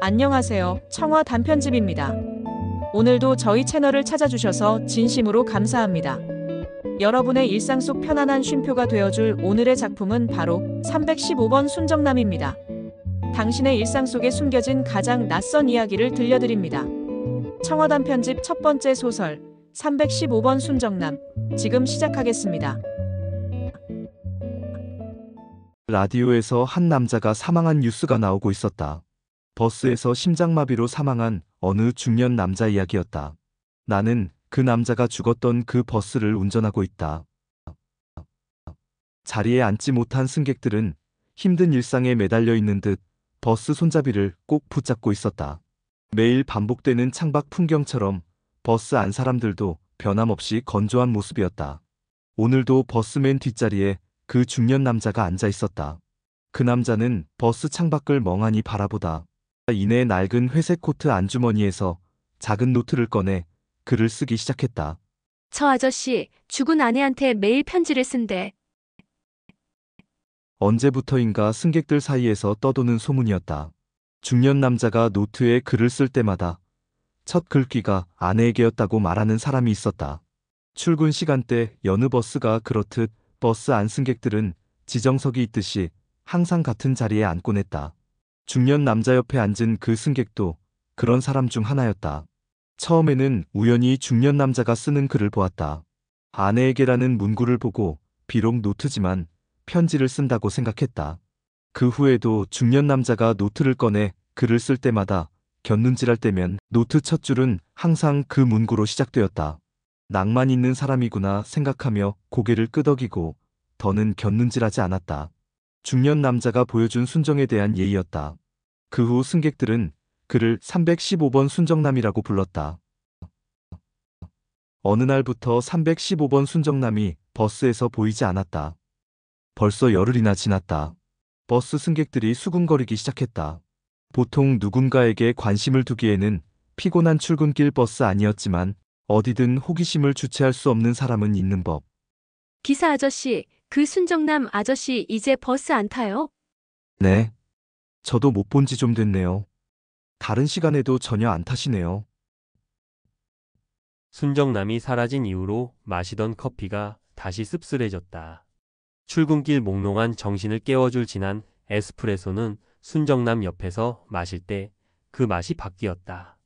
안녕하세요. 청와 단편집입니다. 오늘도 저희 채널을 찾아주셔서 진심으로 감사합니다. 여러분의 일상 속 편안한 쉼표가 되어줄 오늘의 작품은 바로 315번 순정남입니다. 당신의 일상 속에 숨겨진 가장 낯선 이야기를 들려드립니다. 청와 단편집 첫 번째 소설 315번 순정남, 지금 시작하겠습니다. 라디오에서 한 남자가 사망한 뉴스가 나오고 있었다. 버스에서 심장마비로 사망한 어느 중년 남자 이야기였다. 나는 그 남자가 죽었던 그 버스를 운전하고 있다. 자리에 앉지 못한 승객들은 힘든 일상에 매달려 있는 듯 버스 손잡이를 꼭 붙잡고 있었다. 매일 반복되는 창밖 풍경처럼 버스 안 사람들도 변함없이 건조한 모습이었다. 오늘도 버스 맨 뒷자리에 그 중년 남자가 앉아 있었다. 그 남자는 버스 창밖을 멍하니 바라보다 이내 낡은 회색 코트 안주머니에서 작은 노트를 꺼내 글을 쓰기 시작했다. 저 아저씨, 죽은 아내한테 매일 편지를 쓴대. 언제부터인가 승객들 사이에서 떠도는 소문이었다. 중년 남자가 노트에 글을 쓸 때마다 첫 글귀가 아내에게였다고 말하는 사람이 있었다. 출근 시간대 여느 버스가 그렇듯 버스 안 승객들은 지정석이 있듯이 항상 같은 자리에 앉곤 했다. 중년 남자 옆에 앉은 그 승객도 그런 사람 중 하나였다. 처음에는 우연히 중년 남자가 쓰는 글을 보았다. 아내에게라는 문구를 보고 비록 노트지만 편지를 쓴다고 생각했다. 그 후에도 중년 남자가 노트를 꺼내 글을 쓸 때마다 곁눈질할 때면 노트 첫 줄은 항상 그 문구로 시작되었다. 낭만 있는 사람이구나 생각하며 고개를 끄덕이고 더는 곁눈질하지 않았다. 중년 남자가 보여준 순정에 대한 예의였다. 그 후 승객들은 그를 315번 순정남이라고 불렀다. 어느 날부터 315번 순정남이 버스에서 보이지 않았다. 벌써 열흘이나 지났다. 버스 승객들이 수군거리기 시작했다. 보통 누군가에게 관심을 두기에는 피곤한 출근길 버스 아니었지만 어디든 호기심을 주체할 수 없는 사람은 있는 법. 기사 아저씨, 그 순정남 아저씨 이제 버스 안 타요? 네. 저도 못 본 지 좀 됐네요. 다른 시간에도 전혀 안 타시네요. 순정남이 사라진 이후로 마시던 커피가 다시 씁쓸해졌다. 출근길 몽롱한 정신을 깨워줄 진한 에스프레소는 순정남 옆에서 마실 때 그 맛이 바뀌었다.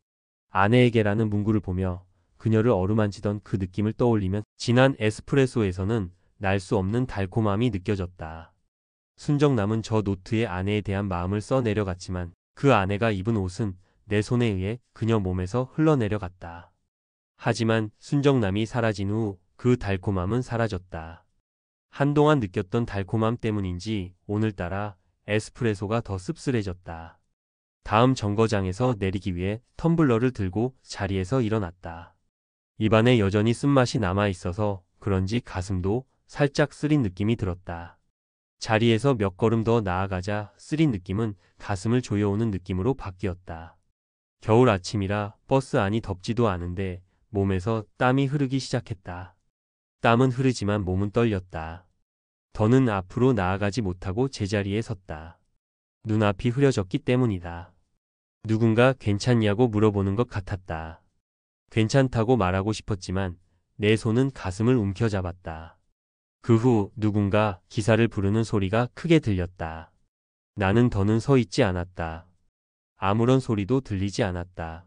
아내에게라는 문구를 보며 그녀를 어루만지던 그 느낌을 떠올리면 진한 에스프레소에서는 날 수 없는 달콤함이 느껴졌다. 순정남은 저 노트에 아내에 대한 마음을 써 내려갔지만 그 아내가 입은 옷은 내 손에 의해 그녀 몸에서 흘러내려갔다. 하지만 순정남이 사라진 후 그 달콤함은 사라졌다. 한동안 느꼈던 달콤함 때문인지 오늘따라 에스프레소가 더 씁쓸해졌다. 다음 정거장에서 내리기 위해 텀블러를 들고 자리에서 일어났다. 입안에 여전히 쓴맛이 남아있어서 그런지 가슴도 살짝 쓰린 느낌이 들었다. 자리에서 몇 걸음 더 나아가자 쓰린 느낌은 가슴을 조여오는 느낌으로 바뀌었다. 겨울 아침이라 버스 안이 덥지도 않은데 몸에서 땀이 흐르기 시작했다. 땀은 흐르지만 몸은 떨렸다. 더는 앞으로 나아가지 못하고 제자리에 섰다. 눈앞이 흐려졌기 때문이다. 누군가 괜찮냐고 물어보는 것 같았다. 괜찮다고 말하고 싶었지만 내 손은 가슴을 움켜잡았다. 그 후 누군가 기사를 부르는 소리가 크게 들렸다. 나는 더는 서 있지 않았다. 아무런 소리도 들리지 않았다.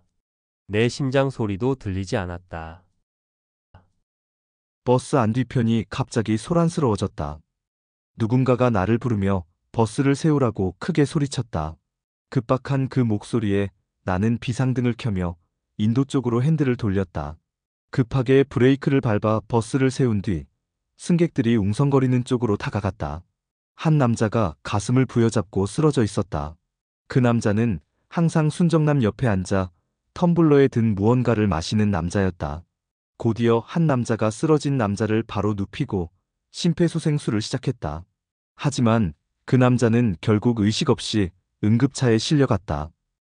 내 심장 소리도 들리지 않았다. 버스 안 뒤편이 갑자기 소란스러워졌다. 누군가가 나를 부르며 버스를 세우라고 크게 소리쳤다. 급박한 그 목소리에 나는 비상등을 켜며 인도 쪽으로 핸들을 돌렸다. 급하게 브레이크를 밟아 버스를 세운 뒤 승객들이 웅성거리는 쪽으로 다가갔다. 한 남자가 가슴을 부여잡고 쓰러져 있었다. 그 남자는 항상 순정남 옆에 앉아 텀블러에 든 무언가를 마시는 남자였다. 곧이어 한 남자가 쓰러진 남자를 바로 눕히고 심폐소생술을 시작했다. 하지만 그 남자는 결국 의식 없이 응급차에 실려갔다.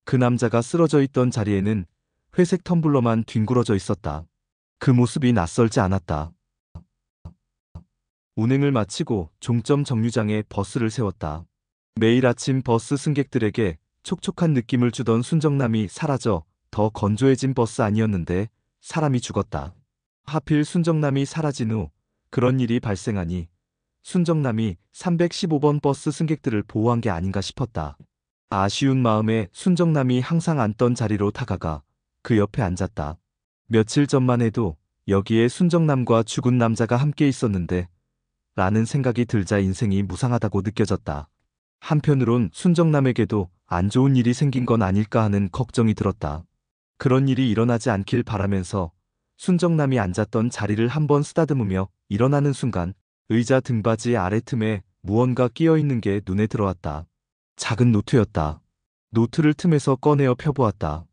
그 남자가 쓰러져 있던 자리에는 회색 텀블러만 뒹굴어져 있었다. 그 모습이 낯설지 않았다. 운행을 마치고 종점 정류장에 버스를 세웠다. 매일 아침 버스 승객들에게 촉촉한 느낌을 주던 순정남이 사라져 더 건조해진 버스 아니었는데 사람이 죽었다. 하필 순정남이 사라진 후 그런 일이 발생하니 순정남이 315번 버스 승객들을 보호한 게 아닌가 싶었다. 아쉬운 마음에 순정남이 항상 앉던 자리로 다가가 그 옆에 앉았다. 며칠 전만 해도 여기에 순정남과 죽은 남자가 함께 있었는데 라는 생각이 들자 인생이 무상하다고 느껴졌다. 한편으론 순정남에게도 안 좋은 일이 생긴 건 아닐까 하는 걱정이 들었다. 그런 일이 일어나지 않길 바라면서 순정남이 앉았던 자리를 한번 쓰다듬으며 일어나는 순간 의자 등받이 아래 틈에 무언가 끼어 있는 게 눈에 들어왔다. 작은 노트였다. 노트를 틈에서 꺼내어 펴보았다.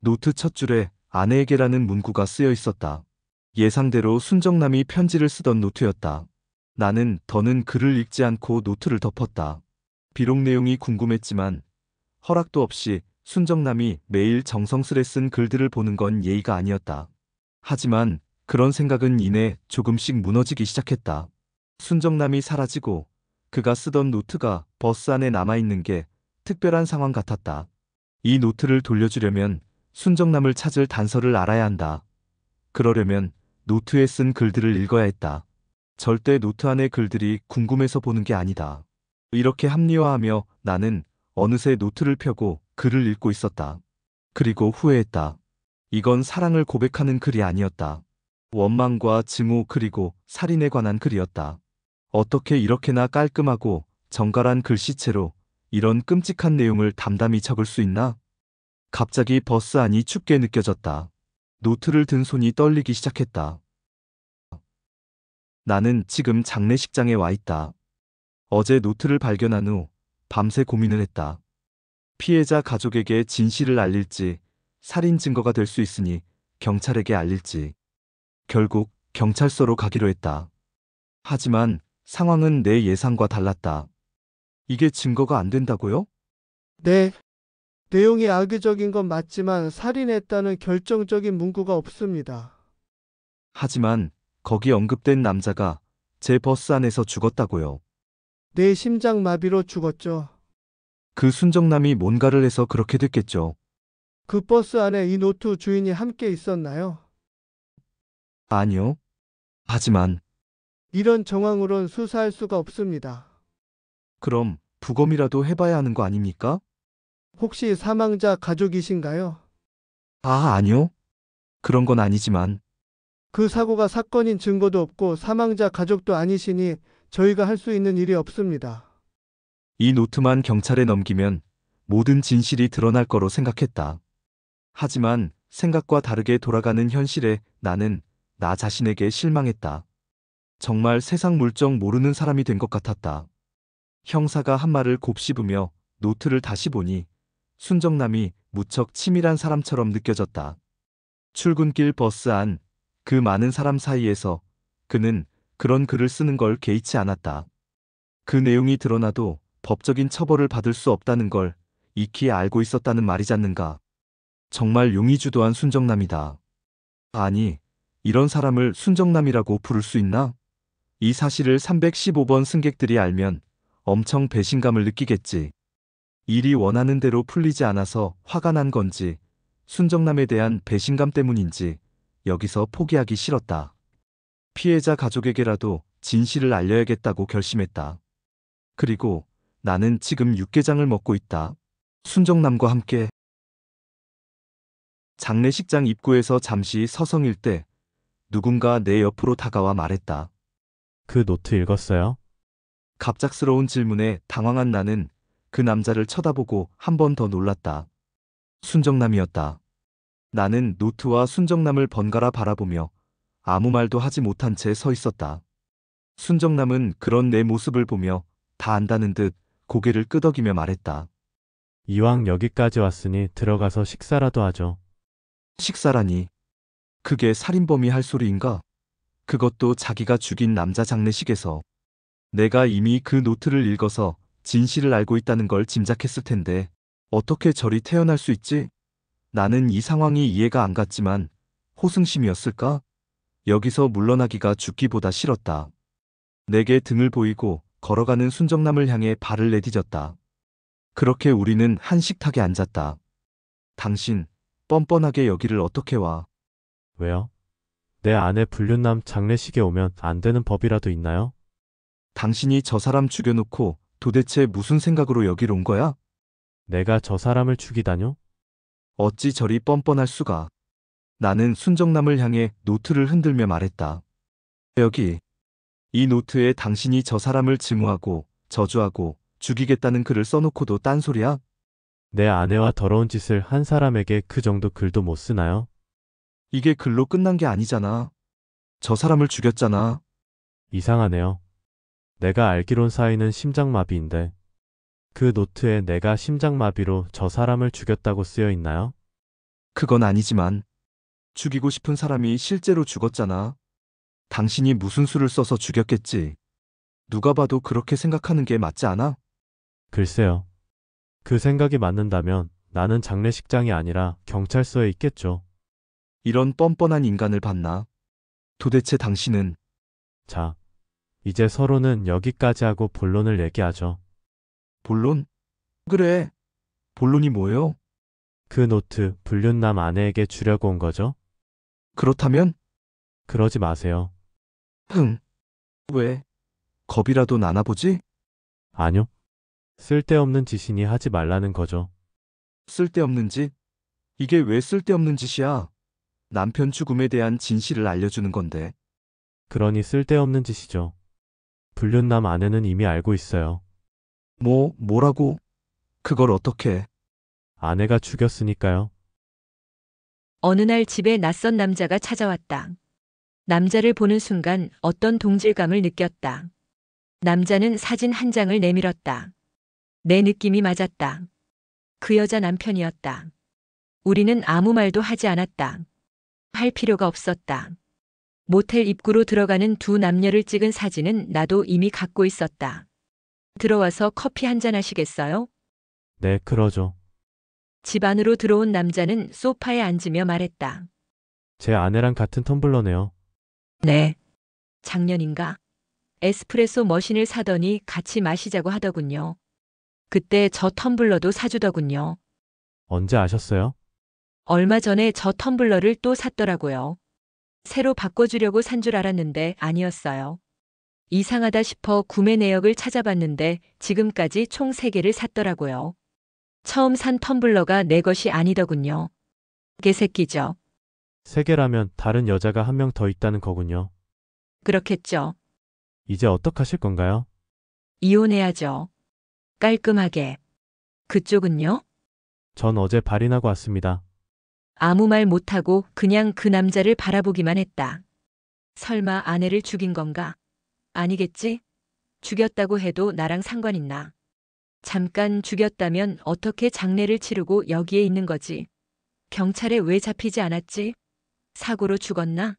노트 첫 줄에 아내에게라는 문구가 쓰여 있었다. 예상대로 순정남이 편지를 쓰던 노트였다. 나는 더는 글을 읽지 않고 노트를 덮었다. 비록 내용이 궁금했지만 허락도 없이 순정남이 매일 정성스레 쓴 글들을 보는 건 예의가 아니었다. 하지만 그런 생각은 이내 조금씩 무너지기 시작했다. 순정남이 사라지고 그가 쓰던 노트가 버스 안에 남아있는 게 특별한 상황 같았다. 이 노트를 돌려주려면 순정남을 찾을 단서를 알아야 한다. 그러려면 노트에 쓴 글들을 읽어야 했다. 절대 노트 안의 글들이 궁금해서 보는 게 아니다. 이렇게 합리화하며 나는 어느새 노트를 펴고 글을 읽고 있었다. 그리고 후회했다. 이건 사랑을 고백하는 글이 아니었다. 원망과 증오 그리고 살인에 관한 글이었다. 어떻게 이렇게나 깔끔하고 정갈한 글씨체로 이런 끔찍한 내용을 담담히 적을 수 있나? 갑자기 버스 안이 춥게 느껴졌다. 노트를 든 손이 떨리기 시작했다. 나는 지금 장례식장에 와 있다. 어제 노트를 발견한 후 밤새 고민을 했다. 피해자 가족에게 진실을 알릴지 살인 증거가 될 수 있으니 경찰에게 알릴지. 결국 경찰서로 가기로 했다. 하지만 상황은 내 예상과 달랐다. 이게 증거가 안 된다고요? 네. 내용이 악의적인 건 맞지만 살인했다는 결정적인 문구가 없습니다. 하지만 거기 언급된 남자가 제 버스 안에서 죽었다고요. 내 심장마비로 죽었죠. 그 순정남이 뭔가를 해서 그렇게 됐겠죠. 그 버스 안에 이 노트 주인이 함께 있었나요? 아니요. 하지만 이런 정황으론 수사할 수가 없습니다. 그럼 부검이라도 해봐야 하는 거 아닙니까? 혹시 사망자 가족이신가요? 아니요. 그런 건 아니지만 그 사고가 사건인 증거도 없고 사망자 가족도 아니시니 저희가 할 수 있는 일이 없습니다. 이 노트만 경찰에 넘기면 모든 진실이 드러날 거로 생각했다. 하지만 생각과 다르게 돌아가는 현실에 나는 나 자신에게 실망했다. 정말 세상 물정 모르는 사람이 된 것 같았다. 형사가 한 말을 곱씹으며 노트를 다시 보니 순정남이 무척 치밀한 사람처럼 느껴졌다. 출근길 버스 안 그 많은 사람 사이에서 그는 그런 글을 쓰는 걸 개의치 않았다. 그 내용이 드러나도 법적인 처벌을 받을 수 없다는 걸 익히 알고 있었다는 말이잖는가. 정말 용의주도한 순정남이다. 아니, 이런 사람을 순정남이라고 부를 수 있나? 이 사실을 315번 승객들이 알면 엄청 배신감을 느끼겠지. 일이 원하는 대로 풀리지 않아서 화가 난 건지 순정남에 대한 배신감 때문인지 여기서 포기하기 싫었다. 피해자 가족에게라도 진실을 알려야겠다고 결심했다. 그리고 나는 지금 육개장을 먹고 있다. 순정남과 함께. 장례식장 입구에서 잠시 서성일 때 누군가 내 옆으로 다가와 말했다. 그 노트 읽었어요? 갑작스러운 질문에 당황한 나는 그 남자를 쳐다보고 한 번 더 놀랐다. 순정남이었다. 나는 노트와 순정남을 번갈아 바라보며 아무 말도 하지 못한 채 서 있었다. 순정남은 그런 내 모습을 보며 다 안다는 듯 고개를 끄덕이며 말했다. 이왕 여기까지 왔으니 들어가서 식사라도 하죠. 식사라니. 그게 살인범이 할 소리인가? 그것도 자기가 죽인 남자 장례식에서. 내가 이미 그 노트를 읽어서 진실을 알고 있다는 걸 짐작했을 텐데 어떻게 저리 태어날 수 있지? 나는 이 상황이 이해가 안 갔지만 호승심이었을까? 여기서 물러나기가 죽기보다 싫었다. 내게 등을 보이고 걸어가는 순정남을 향해 발을 내디뎠다. 그렇게 우리는 한 식탁에 앉았다. 당신, 뻔뻔하게 여기를 어떻게 와? 왜요? 내 아내 불륜남 장례식에 오면 안 되는 법이라도 있나요? 당신이 저 사람 죽여놓고 도대체 무슨 생각으로 여길 온 거야? 내가 저 사람을 죽이다뇨? 어찌 저리 뻔뻔할 수가. 나는 순정남을 향해 노트를 흔들며 말했다. 여기. 이 노트에 당신이 저 사람을 증오하고 저주하고 죽이겠다는 글을 써놓고도 딴소리야? 내 아내와 더러운 짓을 한 사람에게 그 정도 글도 못 쓰나요? 이게 글로 끝난 게 아니잖아. 저 사람을 죽였잖아. 이상하네요. 내가 알기론 사이는 심장마비인데 그 노트에 내가 심장마비로 저 사람을 죽였다고 쓰여 있나요? 그건 아니지만 죽이고 싶은 사람이 실제로 죽었잖아. 당신이 무슨 수를 써서 죽였겠지. 누가 봐도 그렇게 생각하는 게 맞지 않아? 글쎄요. 그 생각이 맞는다면 나는 장례식장이 아니라 경찰서에 있겠죠. 이런 뻔뻔한 인간을 봤나? 도대체 당신은 자, 이제 서로는 여기까지 하고 본론을 얘기하죠. 본론? 그래. 본론이 뭐예요? 그 노트 불륜남 아내에게 주려고 온 거죠? 그렇다면? 그러지 마세요. 왜? 겁이라도 나나 보지? 아뇨. 쓸데없는 짓이니 하지 말라는 거죠. 쓸데없는 짓? 이게 왜 쓸데없는 짓이야? 남편 죽음에 대한 진실을 알려주는 건데. 그러니 쓸데없는 짓이죠. 불륜남 아내는 이미 알고 있어요. 뭐라고? 그걸 어떻게? 아내가 죽였으니까요. 어느 날 집에 낯선 남자가 찾아왔다. 남자를 보는 순간 어떤 동질감을 느꼈다. 남자는 사진 한 장을 내밀었다. 내 느낌이 맞았다. 그 여자 남편이었다. 우리는 아무 말도 하지 않았다. 할 필요가 없었다. 모텔 입구로 들어가는 두 남녀를 찍은 사진은 나도 이미 갖고 있었다. 들어와서 커피 한잔 하시겠어요? 네, 그러죠. 집 안으로 들어온 남자는 소파에 앉으며 말했다. 제 아내랑 같은 텀블러네요. 네. 작년인가? 에스프레소 머신을 사더니 같이 마시자고 하더군요. 그때 저 텀블러도 사주더군요. 언제 아셨어요? 얼마 전에 저 텀블러를 또 샀더라고요. 새로 바꿔주려고 산 줄 알았는데 아니었어요. 이상하다 싶어 구매 내역을 찾아봤는데 지금까지 총 3개를 샀더라고요. 처음 산 텀블러가 내 것이 아니더군요. 개새끼죠. 3개라면 다른 여자가 한 명 더 있다는 거군요. 그렇겠죠. 이제 어떡하실 건가요? 이혼해야죠. 깔끔하게. 그쪽은요? 전 어제 발인하고 왔습니다. 아무 말 못하고 그냥 그 남자를 바라보기만 했다. 설마 아내를 죽인 건가? 아니겠지? 죽였다고 해도 나랑 상관 있나? 잠깐 죽였다면 어떻게 장례를 치르고 여기에 있는 거지? 경찰에 왜 잡히지 않았지? 사고로 죽었나?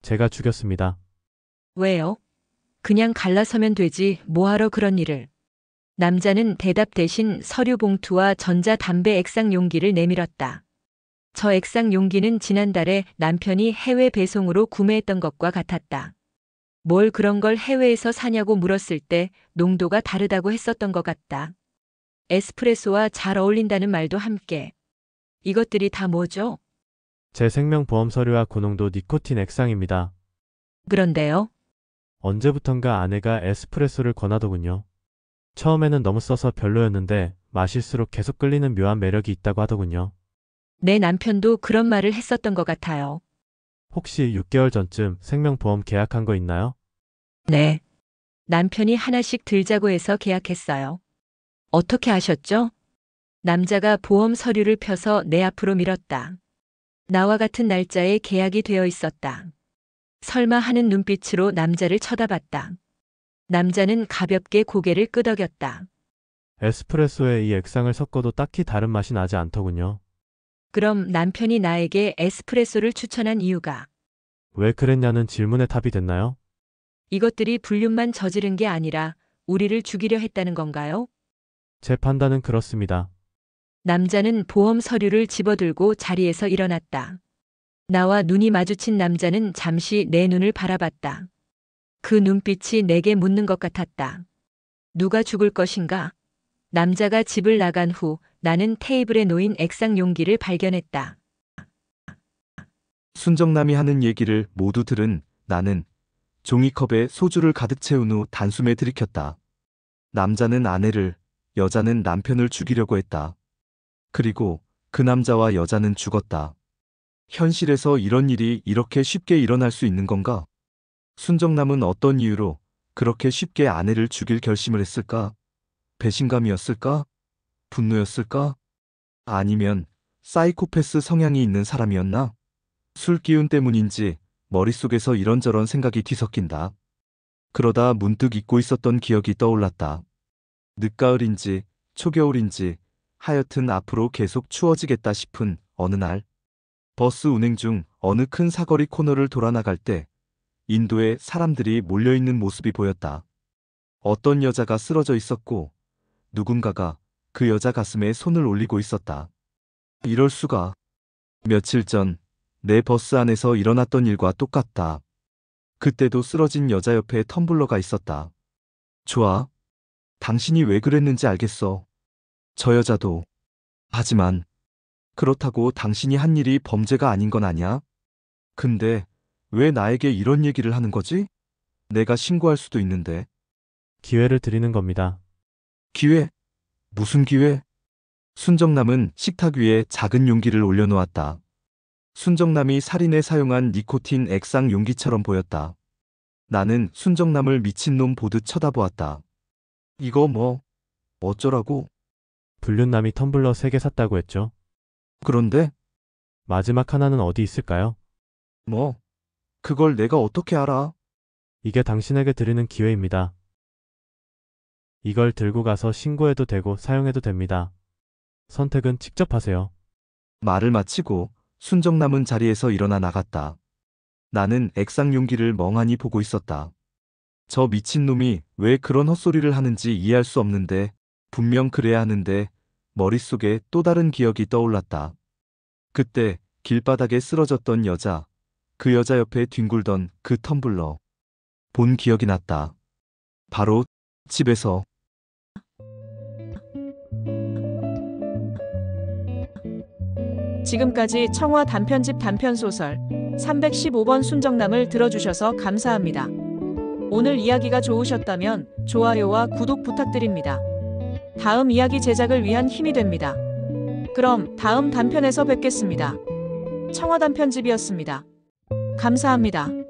제가 죽였습니다. 왜요? 그냥 갈라서면 되지 뭐하러 그런 일을. 남자는 대답 대신 서류 봉투와 전자담배 액상 용기를 내밀었다. 저 액상 용기는 지난달에 남편이 해외 배송으로 구매했던 것과 같았다. 뭘 그런 걸 해외에서 사냐고 물었을 때 농도가 다르다고 했었던 것 같다. 에스프레소와 잘 어울린다는 말도 함께. 이것들이 다 뭐죠? 제 생명보험 서류와 고농도 니코틴 액상입니다. 그런데요? 언제부턴가 아내가 에스프레소를 권하더군요. 처음에는 너무 써서 별로였는데 마실수록 계속 끌리는 묘한 매력이 있다고 하더군요. 내 남편도 그런 말을 했었던 것 같아요. 혹시 6개월 전쯤 생명보험 계약한 거 있나요? 네. 남편이 하나씩 들자고 해서 계약했어요. 어떻게 아셨죠? 남자가 보험 서류를 펴서 내 앞으로 밀었다. 나와 같은 날짜에 계약이 되어 있었다. 설마 하는 눈빛으로 남자를 쳐다봤다. 남자는 가볍게 고개를 끄덕였다. 에스프레소에 이 액상을 섞어도 딱히 다른 맛이 나지 않더군요. 그럼 남편이 나에게 에스프레소를 추천한 이유가 왜 그랬냐는 질문에 답이 됐나요? 이것들이 불륜만 저지른 게 아니라 우리를 죽이려 했다는 건가요? 제 판단은 그렇습니다. 남자는 보험 서류를 집어들고 자리에서 일어났다. 나와 눈이 마주친 남자는 잠시 내 눈을 바라봤다. 그 눈빛이 내게 묻는 것 같았다. 누가 죽을 것인가? 남자가 집을 나간 후 나는 테이블에 놓인 액상 용기를 발견했다. 순정남이 하는 얘기를 모두 들은 나는 종이컵에 소주를 가득 채운 후 단숨에 들이켰다. 남자는 아내를, 여자는 남편을 죽이려고 했다. 그리고 그 남자와 여자는 죽었다. 현실에서 이런 일이 이렇게 쉽게 일어날 수 있는 건가? 순정남은 어떤 이유로 그렇게 쉽게 아내를 죽일 결심을 했을까? 배신감이었을까? 분노였을까? 아니면 사이코패스 성향이 있는 사람이었나? 술 기운 때문인지 머릿속에서 이런저런 생각이 뒤섞인다. 그러다 문득 잊고 있었던 기억이 떠올랐다. 늦가을인지 초겨울인지 하여튼 앞으로 계속 추워지겠다 싶은 어느 날, 버스 운행 중 어느 큰 사거리 코너를 돌아 나갈 때 인도에 사람들이 몰려있는 모습이 보였다. 어떤 여자가 쓰러져 있었고 누군가가 그 여자 가슴에 손을 올리고 있었다. 이럴 수가. 며칠 전 내 버스 안에서 일어났던 일과 똑같다. 그때도 쓰러진 여자 옆에 텀블러가 있었다. 좋아. 당신이 왜 그랬는지 알겠어. 저 여자도. 하지만 그렇다고 당신이 한 일이 범죄가 아닌 건 아니야? 근데 왜 나에게 이런 얘기를 하는 거지? 내가 신고할 수도 있는데. 기회를 드리는 겁니다. 기회? 무슨 기회? 순정남은 식탁 위에 작은 용기를 올려놓았다. 순정남이 살인에 사용한 니코틴 액상 용기처럼 보였다. 나는 순정남을 미친놈 보듯 쳐다보았다. 이거 뭐, 어쩌라고? 불륜남이 텀블러 3개 샀다고 했죠. 그런데, 마지막 하나는 어디 있을까요? 뭐, 그걸 내가 어떻게 알아? 이게 당신에게 드리는 기회입니다. 이걸 들고 가서 신고해도 되고 사용해도 됩니다. 선택은 직접 하세요. 말을 마치고 순정남은 자리에서 일어나 나갔다. 나는 액상 용기를 멍하니 보고 있었다. 저 미친놈이 왜 그런 헛소리를 하는지 이해할 수 없는데 분명 그래야 하는데 머릿속에 또 다른 기억이 떠올랐다. 그때 길바닥에 쓰러졌던 여자, 그 여자 옆에 뒹굴던 그 텀블러. 본 기억이 났다. 바로 집에서. 지금까지 청화 단편집 단편소설 315번 순정남을 들어주셔서 감사합니다. 오늘 이야기가 좋으셨다면 좋아요와 구독 부탁드립니다. 다음 이야기 제작을 위한 힘이 됩니다. 그럼 다음 단편에서 뵙겠습니다. 청화 단편집이었습니다. 감사합니다.